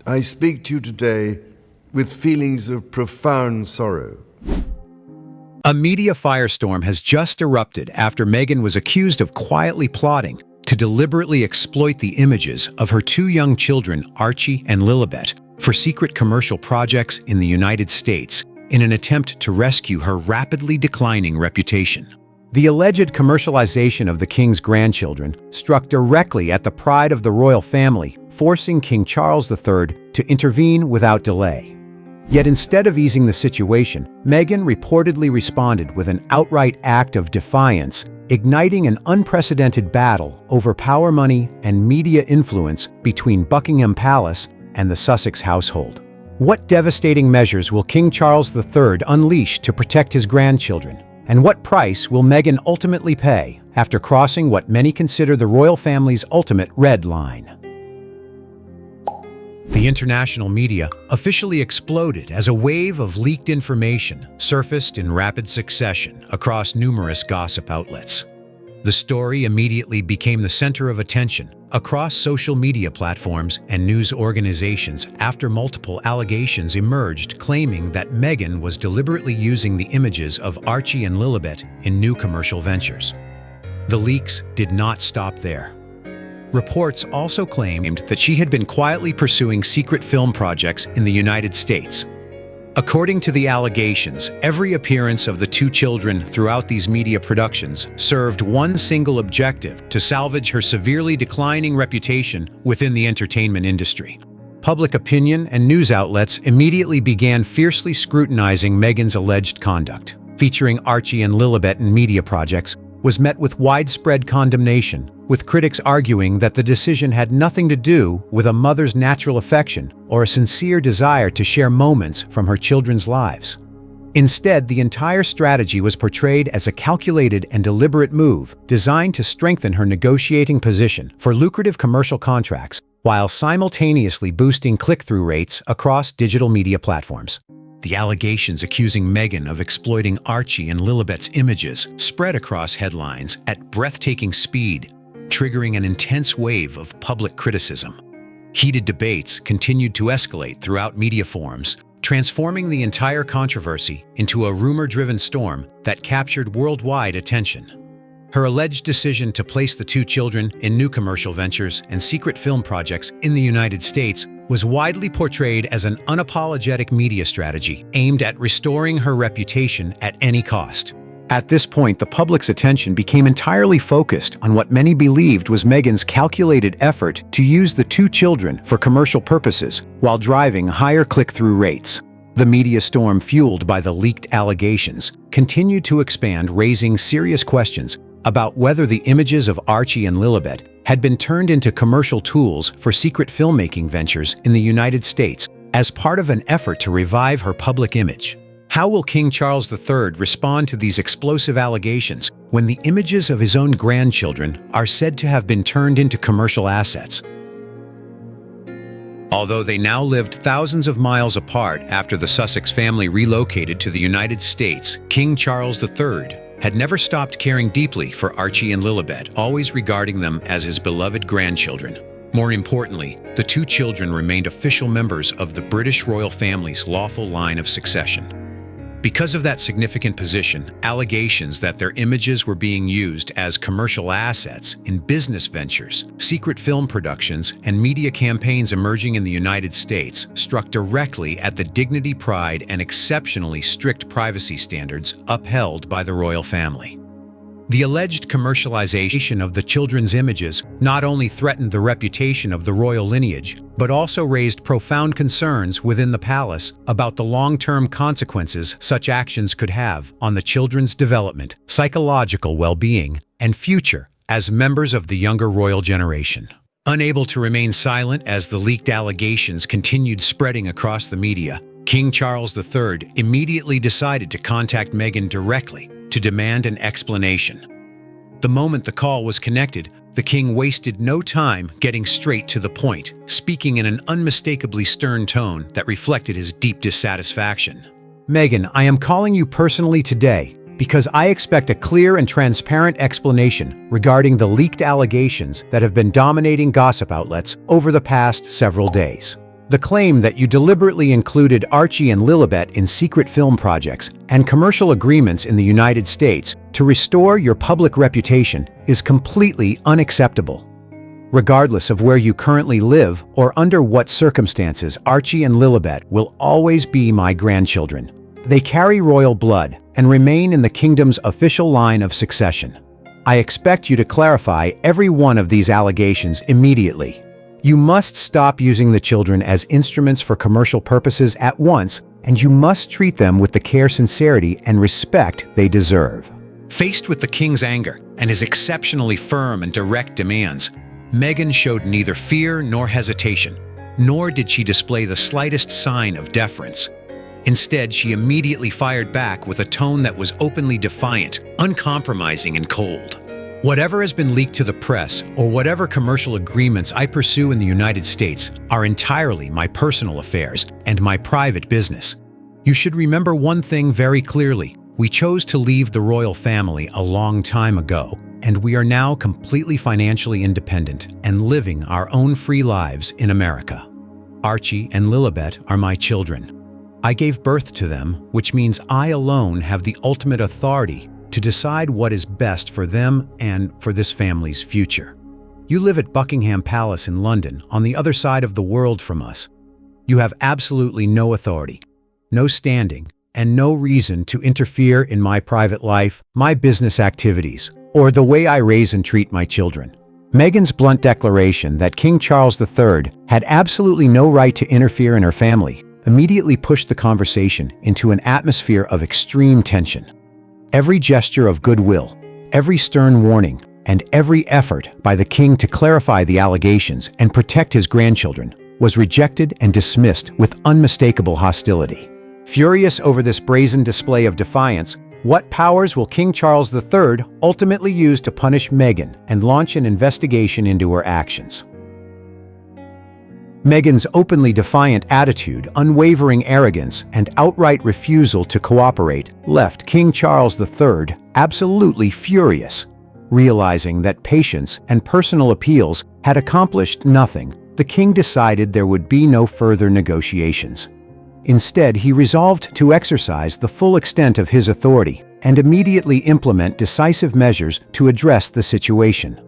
I speak to you today with feelings of profound sorrow. A media firestorm has just erupted after Meghan was accused of quietly plotting to deliberately exploit the images of her two young children, Archie and Lilibet, for secret commercial projects in the United States in an attempt to rescue her rapidly declining reputation. The alleged commercialization of the king's grandchildren struck directly at the pride of the royal family, forcing King Charles III to intervene without delay. Yet instead of easing the situation, Meghan reportedly responded with an outright act of defiance, igniting an unprecedented battle over power money and media influence between Buckingham Palace and the Sussex household. What devastating measures will King Charles III unleash to protect his grandchildren? And what price will Meghan ultimately pay after crossing what many consider the royal family's ultimate red line? The international media officially exploded as a wave of leaked information surfaced in rapid succession across numerous gossip outlets. The story immediately became the center of attention across social media platforms and news organizations after multiple allegations emerged claiming that Meghan was deliberately using the images of Archie and Lilibet in new commercial ventures. The leaks did not stop there. Reports also claimed that she had been quietly pursuing secret film projects in the United States. According to the allegations, every appearance of the two children throughout these media productions served one single objective: to salvage her severely declining reputation within the entertainment industry. Public opinion and news outlets immediately began fiercely scrutinizing Meghan's alleged conduct. Featuring Archie and Lilibet in media projects was met with widespread condemnation, with critics arguing that the decision had nothing to do with a mother's natural affection or a sincere desire to share moments from her children's lives. Instead, the entire strategy was portrayed as a calculated and deliberate move designed to strengthen her negotiating position for lucrative commercial contracts while simultaneously boosting click-through rates across digital media platforms. The allegations accusing Meghan of exploiting Archie and Lilibet's images spread across headlines at breathtaking speed, triggering an intense wave of public criticism. Heated debates continued to escalate throughout media forums, transforming the entire controversy into a rumor-driven storm that captured worldwide attention. Her alleged decision to place the two children in new commercial ventures and secret film projects in the United States was widely portrayed as an unapologetic media strategy aimed at restoring her reputation at any cost. At this point, the public's attention became entirely focused on what many believed was Meghan's calculated effort to use the two children for commercial purposes while driving higher click-through rates. The media storm fueled by the leaked allegations continued to expand, raising serious questions about whether the images of Archie and Lilibet had been turned into commercial tools for secret filmmaking ventures in the United States as part of an effort to revive her public image. How will King Charles III respond to these explosive allegations when the images of his own grandchildren are said to have been turned into commercial assets? Although they now lived thousands of miles apart after the Sussex family relocated to the United States, King Charles III had never stopped caring deeply for Archie and Lilibet, always regarding them as his beloved grandchildren. More importantly, the two children remained official members of the British royal family's lawful line of succession. Because of that significant position, allegations that their images were being used as commercial assets in business ventures, secret film productions, and media campaigns emerging in the United States struck directly at the dignity, pride, and exceptionally strict privacy standards upheld by the royal family. The alleged commercialization of the children's images not only threatened the reputation of the royal lineage, but also raised profound concerns within the palace about the long-term consequences such actions could have on the children's development, psychological well-being, and future as members of the younger royal generation. Unable to remain silent as the leaked allegations continued spreading across the media, King Charles III immediately decided to contact Meghan directly to demand an explanation. The moment the call was connected, the king wasted no time getting straight to the point, speaking in an unmistakably stern tone that reflected his deep dissatisfaction. "Meghan, I am calling you personally today because I expect a clear and transparent explanation regarding the leaked allegations that have been dominating gossip outlets over the past several days. The claim that you deliberately included Archie and Lilibet in secret film projects and commercial agreements in the United States to restore your public reputation is completely unacceptable. Regardless of where you currently live or under what circumstances, Archie and Lilibet will always be my grandchildren. They carry royal blood and remain in the kingdom's official line of succession. I expect you to clarify every one of these allegations immediately. You must stop using the children as instruments for commercial purposes at once, and you must treat them with the care, sincerity, and respect they deserve. Faced with the king's anger and his exceptionally firm and direct demands, Meghan showed neither fear nor hesitation, nor did she display the slightest sign of deference. Instead, she immediately fired back with a tone that was openly defiant, uncompromising, and cold. Whatever has been leaked to the press or whatever commercial agreements I pursue in the United States are entirely my personal affairs and my private business. You should remember one thing very clearly. We chose to leave the royal family a long time ago, and we are now completely financially independent and living our own free lives in America. Archie and Lilibet are my children. I gave birth to them, which means I alone have the ultimate authority to decide what is best for them and for this family's future. You live at Buckingham Palace in London, on the other side of the world from us. You have absolutely no authority, no standing, and no reason to interfere in my private life, my business activities, or the way I raise and treat my children. Meghan's blunt declaration that King Charles III had absolutely no right to interfere in her family immediately pushed the conversation into an atmosphere of extreme tension. Every gesture of goodwill, every stern warning, and every effort by the king to clarify the allegations and protect his grandchildren was rejected and dismissed with unmistakable hostility. Furious over this brazen display of defiance, what powers will King Charles III ultimately use to punish Meghan and launch an investigation into her actions? Meghan's openly defiant attitude, unwavering arrogance, and outright refusal to cooperate left King Charles III absolutely furious. Realizing that patience and personal appeals had accomplished nothing, the king decided there would be no further negotiations. Instead, he resolved to exercise the full extent of his authority and immediately implement decisive measures to address the situation.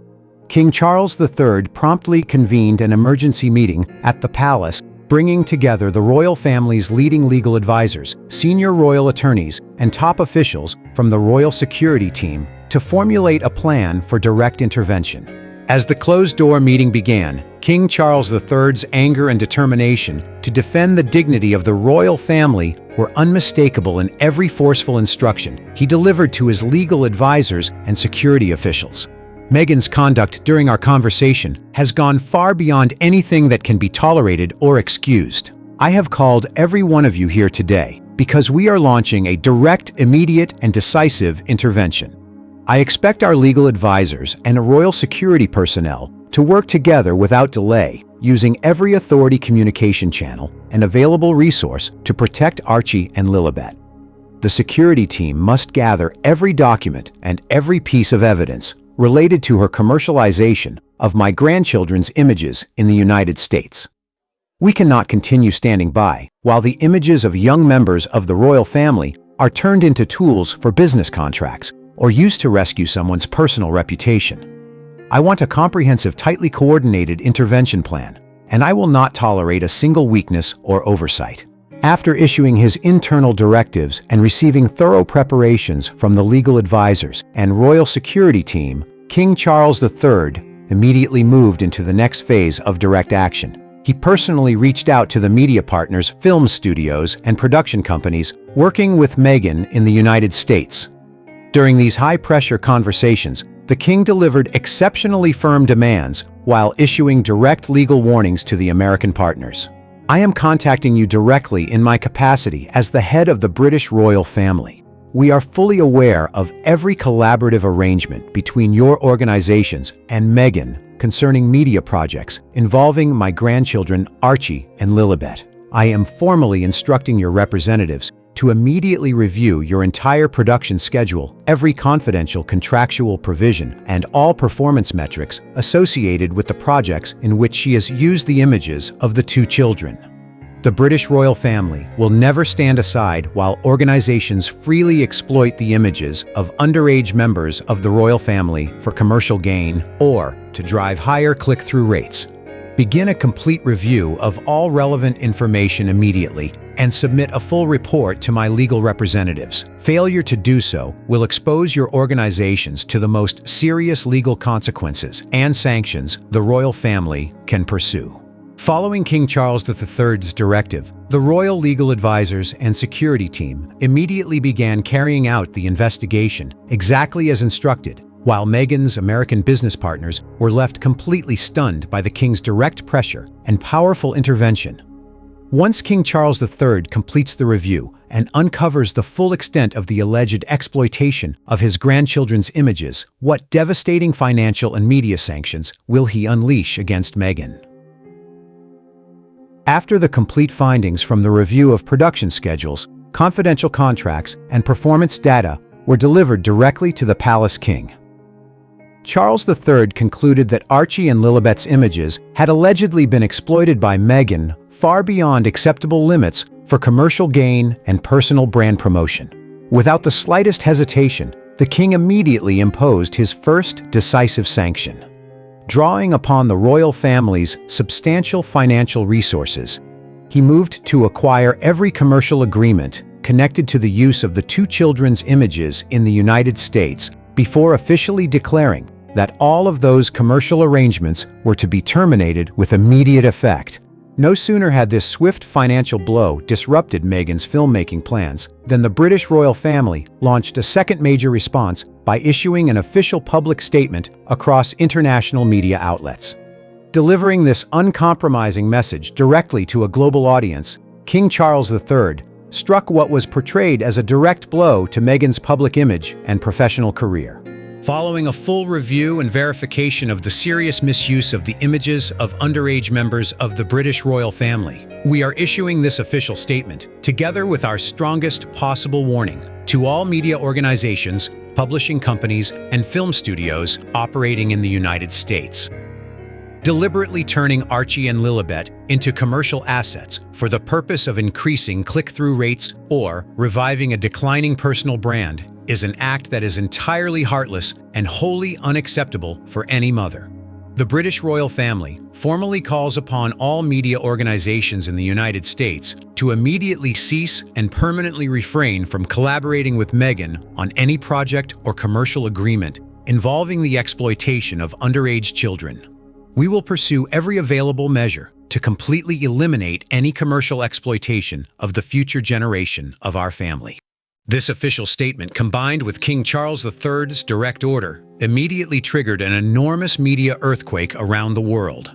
King Charles III promptly convened an emergency meeting at the palace, bringing together the royal family's leading legal advisors, senior royal attorneys, and top officials from the royal security team to formulate a plan for direct intervention. As the closed-door meeting began, King Charles III's anger and determination to defend the dignity of the royal family were unmistakable in every forceful instruction he delivered to his legal advisors and security officials. Meghan's conduct during our conversation has gone far beyond anything that can be tolerated or excused. I have called every one of you here today because we are launching a direct, immediate, and decisive intervention. I expect our legal advisors and royal security personnel to work together without delay, using every authority communication channel and available resource to protect Archie and Lilibet. The security team must gather every document and every piece of evidence related to her commercialization of my grandchildren's images in the United States. We cannot continue standing by while the images of young members of the royal family are turned into tools for business contracts or used to rescue someone's personal reputation. I want a comprehensive, tightly coordinated intervention plan, and I will not tolerate a single weakness or oversight. After issuing his internal directives and receiving thorough preparations from the legal advisors and royal security team, King Charles III immediately moved into the next phase of direct action. He personally reached out to the media partners, film studios, and production companies working with Meghan in the United States. During these high-pressure conversations, the king delivered exceptionally firm demands while issuing direct legal warnings to the American partners. I am contacting you directly in my capacity as the head of the British royal family. We are fully aware of every collaborative arrangement between your organizations and Meghan concerning media projects involving my grandchildren Archie and Lilibet. I am formally instructing your representatives to immediately review your entire production schedule, every confidential contractual provision, and all performance metrics associated with the projects in which she has used the images of the two children. The British royal family will never stand aside while organizations freely exploit the images of underage members of the royal family for commercial gain or to drive higher click-through rates. Begin a complete review of all relevant information immediately and submit a full report to my legal representatives. Failure to do so will expose your organizations to the most serious legal consequences and sanctions the royal family can pursue. Following King Charles III's directive, the royal legal advisors and security team immediately began carrying out the investigation exactly as instructed, while Meghan's American business partners were left completely stunned by the king's direct pressure and powerful intervention. Once King Charles III completes the review and uncovers the full extent of the alleged exploitation of his grandchildren's images, what devastating financial and media sanctions will he unleash against Meghan? After the complete findings from the review of production schedules, confidential contracts, and performance data were delivered directly to the palace king. Charles III concluded that Archie and Lilibet's images had allegedly been exploited by Meghan far beyond acceptable limits for commercial gain and personal brand promotion. Without the slightest hesitation, the king immediately imposed his first decisive sanction. Drawing upon the royal family's substantial financial resources, he moved to acquire every commercial agreement connected to the use of the two children's images in the United States before officially declaring that all of those commercial arrangements were to be terminated with immediate effect. No sooner had this swift financial blow disrupted Meghan's filmmaking plans than the British royal family launched a second major response by issuing an official public statement across international media outlets. Delivering this uncompromising message directly to a global audience, King Charles III struck what was portrayed as a direct blow to Meghan's public image and professional career. Following a full review and verification of the serious misuse of the images of underage members of the British royal family, we are issuing this official statement, together with our strongest possible warning to all media organizations, publishing companies, and film studios operating in the United States. Deliberately turning Archie and Lilibet into commercial assets for the purpose of increasing click-through rates or reviving a declining personal brand is an act that is entirely heartless and wholly unacceptable for any mother. The British royal family formally calls upon all media organizations in the United States to immediately cease and permanently refrain from collaborating with Meghan on any project or commercial agreement involving the exploitation of underage children. We will pursue every available measure to completely eliminate any commercial exploitation of the future generation of our family. This official statement, combined with King Charles III's direct order, immediately triggered an enormous media earthquake around the world.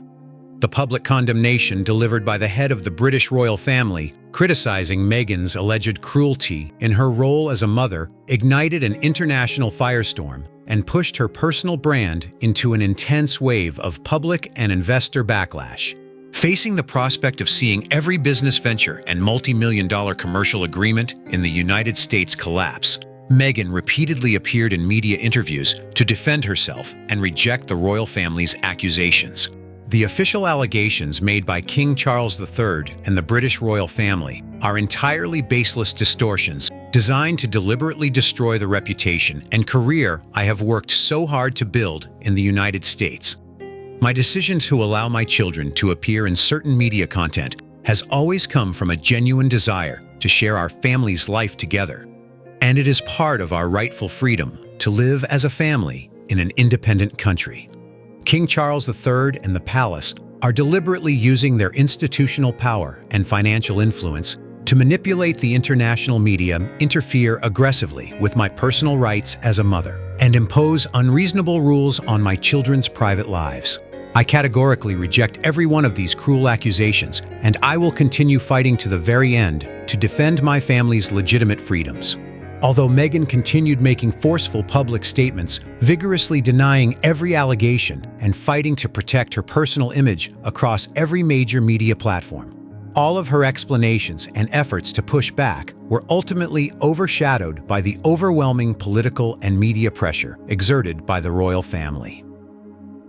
The public condemnation delivered by the head of the British royal family, criticizing Meghan's alleged cruelty in her role as a mother, ignited an international firestorm and pushed her personal brand into an intense wave of public and investor backlash. Facing the prospect of seeing every business venture and multi-million-dollar commercial agreement in the United States collapse, Meghan repeatedly appeared in media interviews to defend herself and reject the royal family's accusations. The official allegations made by King Charles III and the British royal family are entirely baseless distortions designed to deliberately destroy the reputation and career I have worked so hard to build in the United States. My decision to allow my children to appear in certain media content has always come from a genuine desire to share our family's life together. And it is part of our rightful freedom to live as a family in an independent country. King Charles III and the palace are deliberately using their institutional power and financial influence to manipulate the international media, interfere aggressively with my personal rights as a mother, and impose unreasonable rules on my children's private lives. I categorically reject every one of these cruel accusations, and I will continue fighting to the very end to defend my family's legitimate freedoms. Although Meghan continued making forceful public statements, vigorously denying every allegation and fighting to protect her personal image across every major media platform, all of her explanations and efforts to push back were ultimately overshadowed by the overwhelming political and media pressure exerted by the royal family.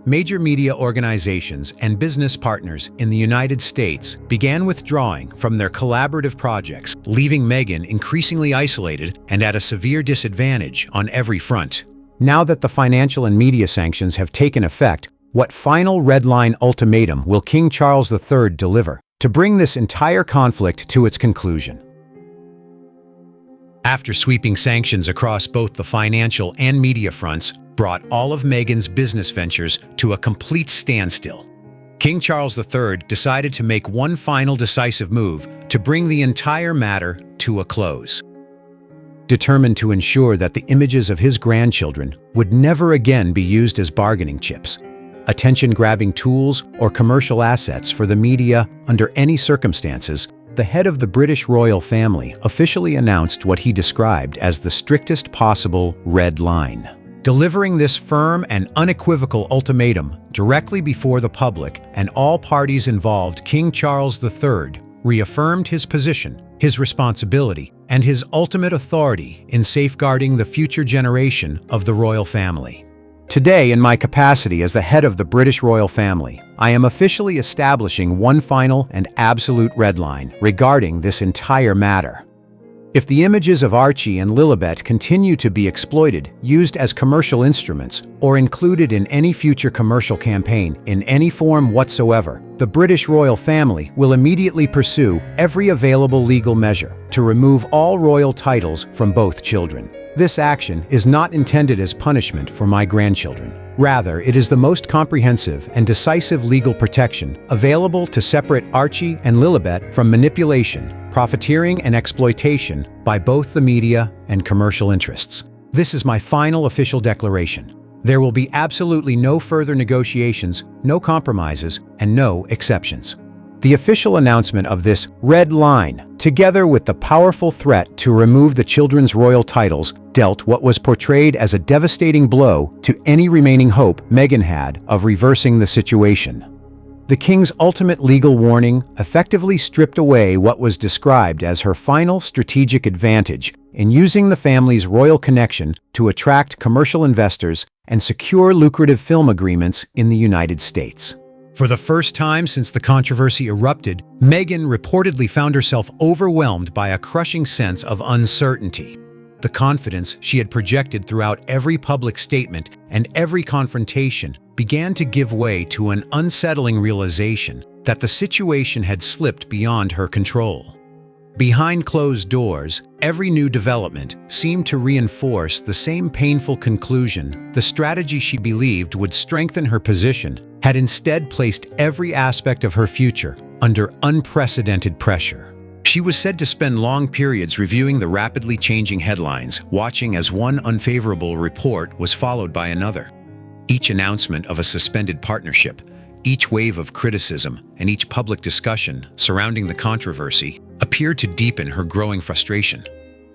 major media organizations and business partners in the United States began withdrawing from their collaborative projects, leaving Meghan increasingly isolated and at a severe disadvantage on every front. Now that the financial and media sanctions have taken effect, what final red line ultimatum will King Charles III deliver to bring this entire conflict to its conclusion? After sweeping sanctions across both the financial and media fronts brought all of Meghan's business ventures to a complete standstill, King Charles III decided to make one final decisive move to bring the entire matter to a close. Determined to ensure that the images of his grandchildren would never again be used as bargaining chips, attention-grabbing tools, or commercial assets for the media under any circumstances, the head of the British royal family officially announced what he described as the strictest possible red line. Delivering this firm and unequivocal ultimatum directly before the public and all parties involved, King Charles III reaffirmed his position, his responsibility, and his ultimate authority in safeguarding the future generation of the royal family. Today, in my capacity as the head of the British royal family, I am officially establishing one final and absolute red line regarding this entire matter. If the images of Archie and Lilibet continue to be exploited, used as commercial instruments, or included in any future commercial campaign in any form whatsoever, the British royal family will immediately pursue every available legal measure to remove all royal titles from both children. This action is not intended as punishment for my grandchildren. Rather, it is the most comprehensive and decisive legal protection available to separate Archie and Lilibet from manipulation, profiteering, and exploitation by both the media and commercial interests. This is my final official declaration. There will be absolutely no further negotiations, no compromises, and no exceptions. The official announcement of this red line, together with the powerful threat to remove the children's royal titles, dealt what was portrayed as a devastating blow to any remaining hope Meghan had of reversing the situation. The King's ultimate legal warning effectively stripped away what was described as her final strategic advantage in using the family's royal connection to attract commercial investors and secure lucrative film agreements in the United States. For the first time since the controversy erupted, Meghan reportedly found herself overwhelmed by a crushing sense of uncertainty. The confidence she had projected throughout every public statement and every confrontation began to give way to an unsettling realization that the situation had slipped beyond her control. Behind closed doors, every new development seemed to reinforce the same painful conclusion. The strategy she believed would strengthen her position had instead placed every aspect of her future under unprecedented pressure. She was said to spend long periods reviewing the rapidly changing headlines, watching as one unfavorable report was followed by another. Each announcement of a suspended partnership, each wave of criticism, and each public discussion surrounding the controversy appeared to deepen her growing frustration.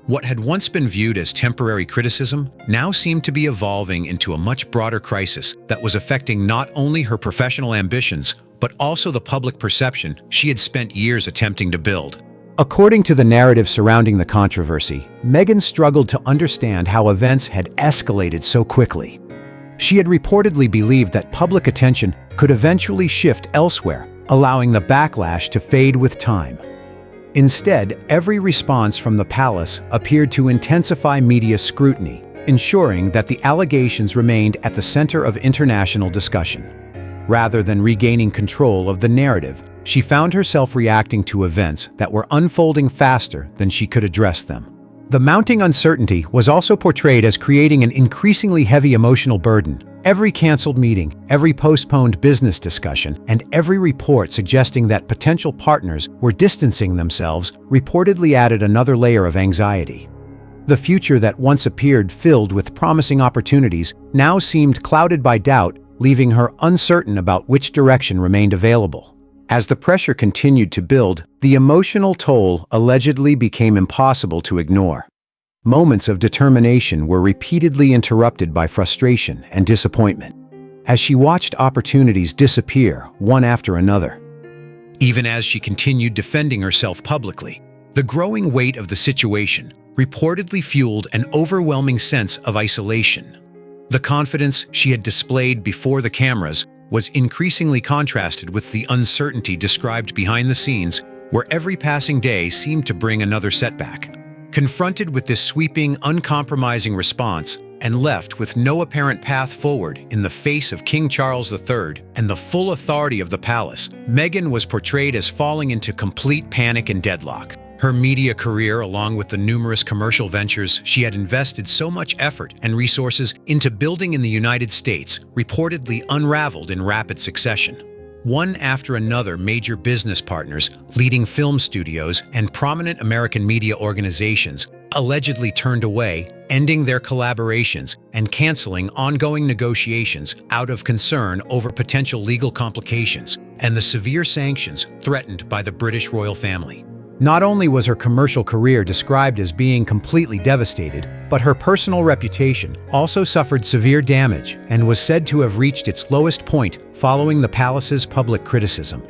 What had once been viewed as temporary criticism now seemed to be evolving into a much broader crisis that was affecting not only her professional ambitions, but also the public perception she had spent years attempting to build. According to the narrative surrounding the controversy, Meghan struggled to understand how events had escalated so quickly. She had reportedly believed that public attention could eventually shift elsewhere, allowing the backlash to fade with time. Instead, every response from the palace appeared to intensify media scrutiny, ensuring that the allegations remained at the center of international discussion. Rather than regaining control of the narrative, she found herself reacting to events that were unfolding faster than she could address them. The mounting uncertainty was also portrayed as creating an increasingly heavy emotional burden. Every canceled meeting, every postponed business discussion, and every report suggesting that potential partners were distancing themselves reportedly added another layer of anxiety. The future that once appeared filled with promising opportunities now seemed clouded by doubt, leaving her uncertain about which direction remained available. As the pressure continued to build, the emotional toll allegedly became impossible to ignore. Moments of determination were repeatedly interrupted by frustration and disappointment, as she watched opportunities disappear one after another. Even as she continued defending herself publicly, the growing weight of the situation reportedly fueled an overwhelming sense of isolation. The confidence she had displayed before the cameras was increasingly contrasted with the uncertainty described behind the scenes, where every passing day seemed to bring another setback. Confronted with this sweeping, uncompromising response, and left with no apparent path forward in the face of King Charles III and the full authority of the palace, Meghan was portrayed as falling into complete panic and deadlock. Her media career, along with the numerous commercial ventures she had invested so much effort and resources into building in the United States, reportedly unraveled in rapid succession. One after another, major business partners, leading film studios, and prominent American media organizations allegedly turned away, ending their collaborations and canceling ongoing negotiations out of concern over potential legal complications and the severe sanctions threatened by the British royal family. Not only was her commercial career described as being completely devastated, but her personal reputation also suffered severe damage and was said to have reached its lowest point following the palace's public criticism.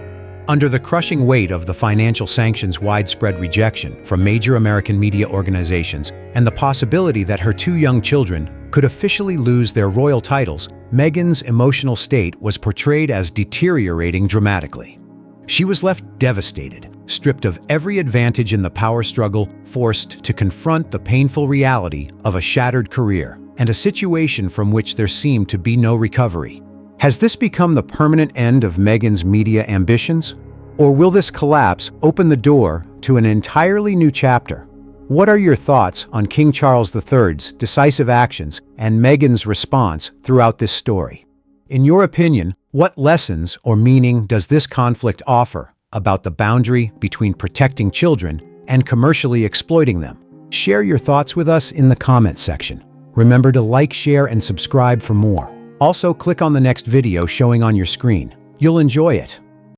Under the crushing weight of the financial sanctions' widespread rejection from major American media organizations and the possibility that her two young children could officially lose their royal titles, Meghan's emotional state was portrayed as deteriorating dramatically. She was left devastated, stripped of every advantage in the power struggle, forced to confront the painful reality of a shattered career and a situation from which there seemed to be no recovery. Has this become the permanent end of Meghan's media ambitions? Or will this collapse open the door to an entirely new chapter? What are your thoughts on King Charles III's decisive actions and Meghan's response throughout this story? In your opinion, what lessons or meaning does this conflict offer about the boundary between protecting children and commercially exploiting them? Share your thoughts with us in the comments section. Remember to like, share, and subscribe for more. Also, click on the next video showing on your screen. You'll enjoy it.